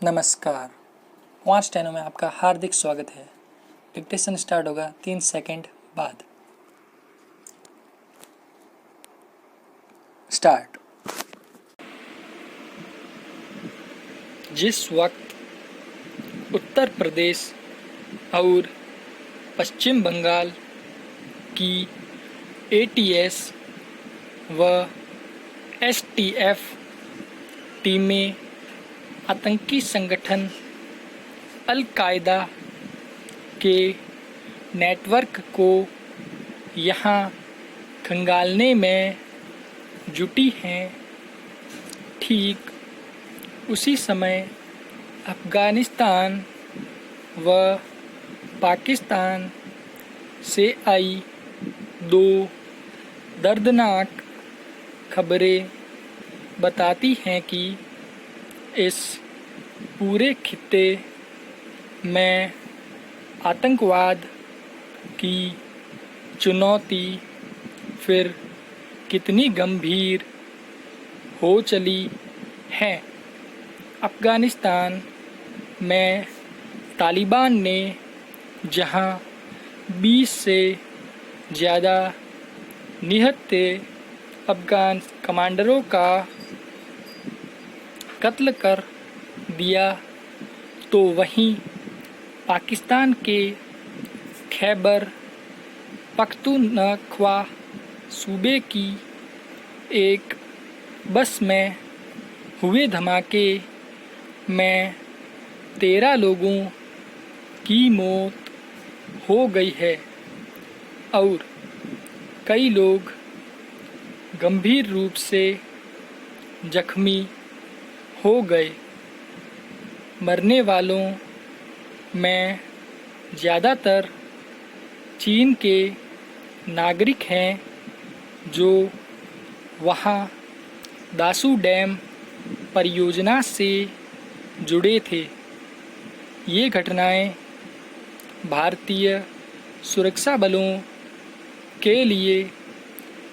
नमस्कार। 5 स्टेनो में आपका हार्दिक स्वागत है। डिक्टेशन स्टार्ट होगा 3 सेकंड बाद। स्टार्ट। जिस वक्त उत्तर प्रदेश और पश्चिम बंगाल की एटीएस व एसटीएफ टीमें आतंकी संगठन अल-कायदा के नेटवर्क को यहाँ खंगालने में जुटी हैं, ठीक उसी समय अफ़गानिस्तान व पाकिस्तान से आई दो दर्दनाक खबरें बताती हैं कि इस पूरे खित्ते में आतंकवाद की चुनौती फिर कितनी गंभीर हो चली है। अफ़गानिस्तान में तालिबान ने जहां 20 से ज़्यादा निहत्थे अफ़गान कमांडरों का कत्ल कर दिया, तो वहीं पाकिस्तान के खैबर पख्तूनख्वा सूबे की एक बस में हुए धमाके में 13 लोगों की मौत हो गई है और कई लोग गंभीर रूप से जख्मी हो गए। मरने वालों में ज़्यादातर चीन के नागरिक हैं जो वहाँ दासू डैम परियोजना से जुड़े थे। ये घटनाएं भारतीय सुरक्षा बलों के लिए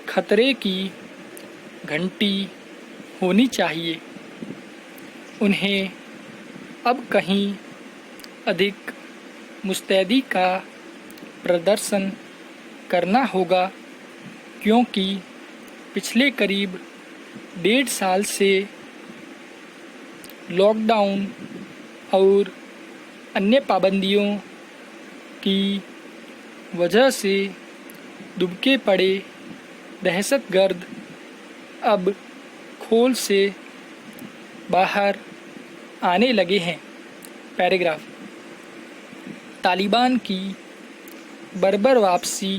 खतरे की घंटी होनी चाहिए। उन्हें अब कहीं अधिक मुस्तैदी का प्रदर्शन करना होगा, क्योंकि पिछले करीब 1.5 साल से लॉकडाउन और अन्य पाबंदियों की वजह से दुबके पड़े दहशतगर्द अब खोल से बाहर आने लगे हैं। पैराग्राफ। तालिबान की बर्बर वापसी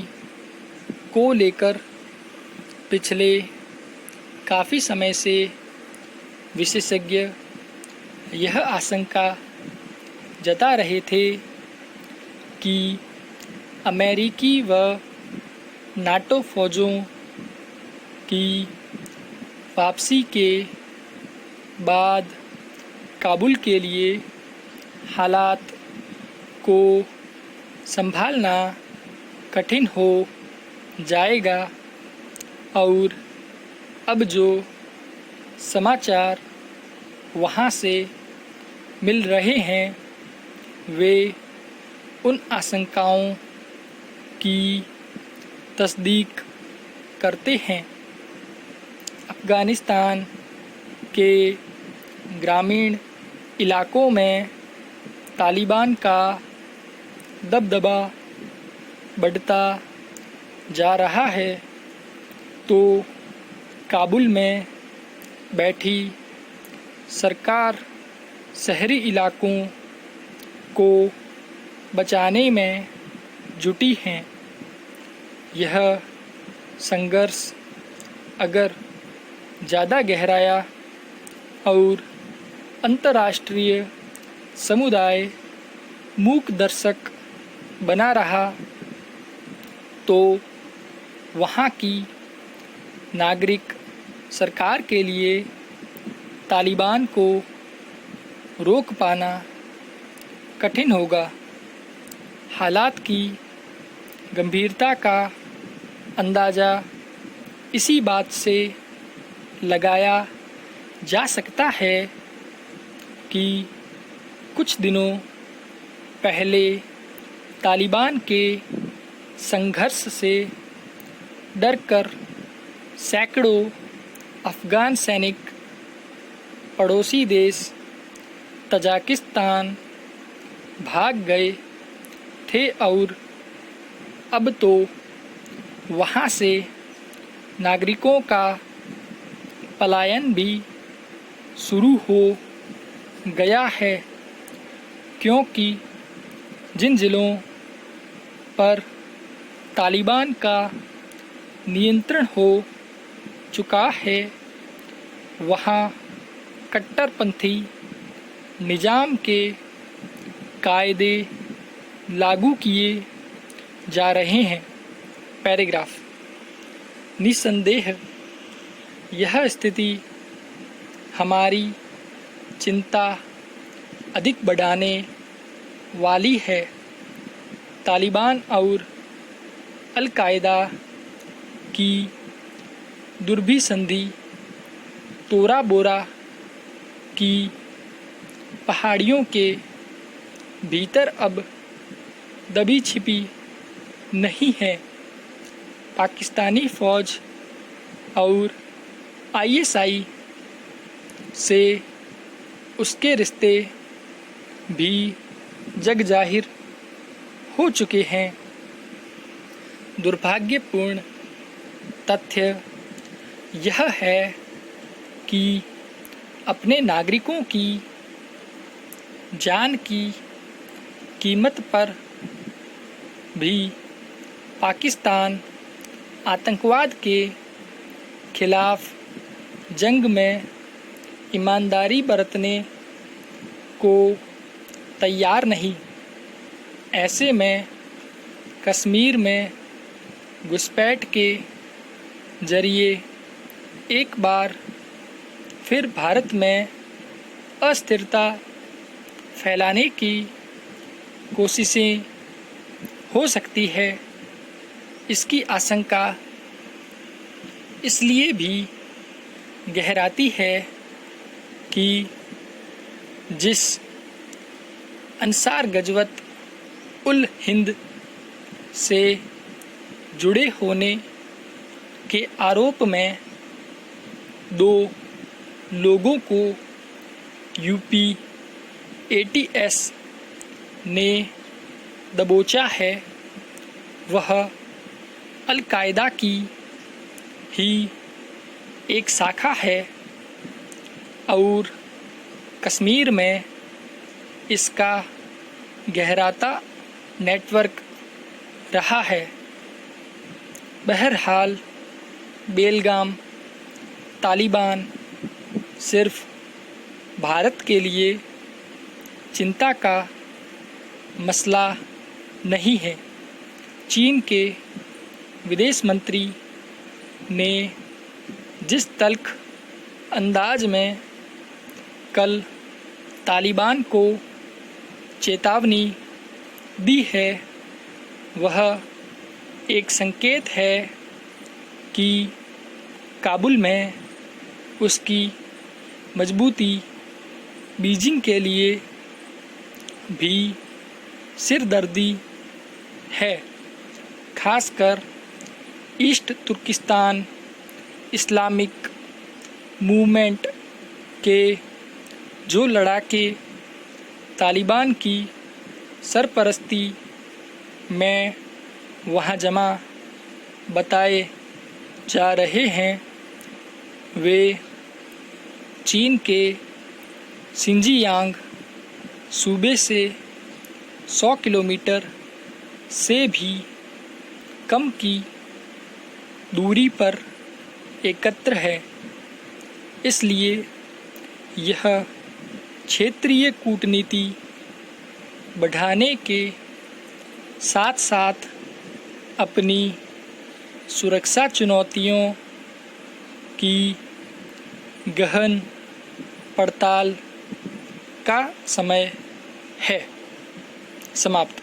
को लेकर पिछले काफ़ी समय से विशेषज्ञ यह आशंका जता रहे थे कि अमेरिकी व नाटो फौजों की वापसी के बाद काबुल के लिए हालात को संभालना कठिन हो जाएगा और अब जो समाचार वहाँ से मिल रहे हैं वे उन आशंकाओं की तस्दीक करते हैं। अफ़गानिस्तान के ग्रामीण इलाकों में तालिबान का दबदबा बढ़ता जा रहा है, तो काबुल में बैठी सरकार शहरी इलाकों को बचाने में जुटी हैं। यह संघर्ष अगर ज़्यादा गहराया और अंतर्राष्ट्रीय समुदाय मूक दर्शक बना रहा, तो वहाँ की नागरिक सरकार के लिए तालिबान को रोक पाना कठिन होगा। हालात की गंभीरता का अंदाज़ा इसी बात से लगाया जा सकता है कि कुछ दिनों पहले तालिबान के संघर्ष से डरकर सैकड़ों अफ़गान सैनिक पड़ोसी देश तजाकिस्तान भाग गए थे और अब तो वहाँ से नागरिकों का पलायन भी शुरू हो गया है, क्योंकि जिन ज़िलों पर तालिबान का नियंत्रण हो चुका है वहाँ कट्टरपंथी निज़ाम के कायदे लागू किए जा रहे हैं। पैराग्राफ। निस्संदेह यह स्थिति हमारी चिंता अधिक बढ़ाने वाली है। तालिबान और अल-कायदा की दुर्भिसंधि तोरा बोरा की पहाड़ियों के भीतर अब दबी छिपी नहीं है। पाकिस्तानी फ़ौज और ISI से उसके रिश्ते भी जग जाहिर हो चुके हैं। दुर्भाग्यपूर्ण तथ्य यह है कि अपने नागरिकों की जान की कीमत पर भी पाकिस्तान आतंकवाद के खिलाफ जंग में ईमानदारी बरतने को तैयार नहीं। ऐसे में कश्मीर में घुसपैठ के जरिए एक बार फिर भारत में अस्थिरता फैलाने की कोशिशें हो सकती है। इसकी आशंका इसलिए भी गहराती है कि जिस अंसार गज़वत उल हिंद से जुड़े होने के आरोप में 2 लोगों को UP ATS ने दबोचा है, वह अल-कायदा की ही एक शाखा है और कश्मीर में इसका गहराता नेटवर्क रहा है। बहरहाल बेलगाम तालिबान सिर्फ भारत के लिए चिंता का मसला नहीं है। चीन के विदेश मंत्री ने जिस तल्ख अंदाज में कल तालिबान को चेतावनी दी है, वह एक संकेत है कि काबुल में उसकी मजबूती बीजिंग के लिए भी सिरदर्दी है। खासकर ईस्ट तुर्किस्तान इस्लामिक मूवमेंट के जो लड़ाके तालिबान की सरपरस्ती में वहाँ जमा बताए जा रहे हैं, वे चीन के शिनजियांग सूबे से 100 किलोमीटर से भी कम की दूरी पर एकत्र है। इसलिए यह क्षेत्रीय कूटनीति बढ़ाने के साथ साथ अपनी सुरक्षा चुनौतियों की गहन पड़ताल का समय है। समाप्त।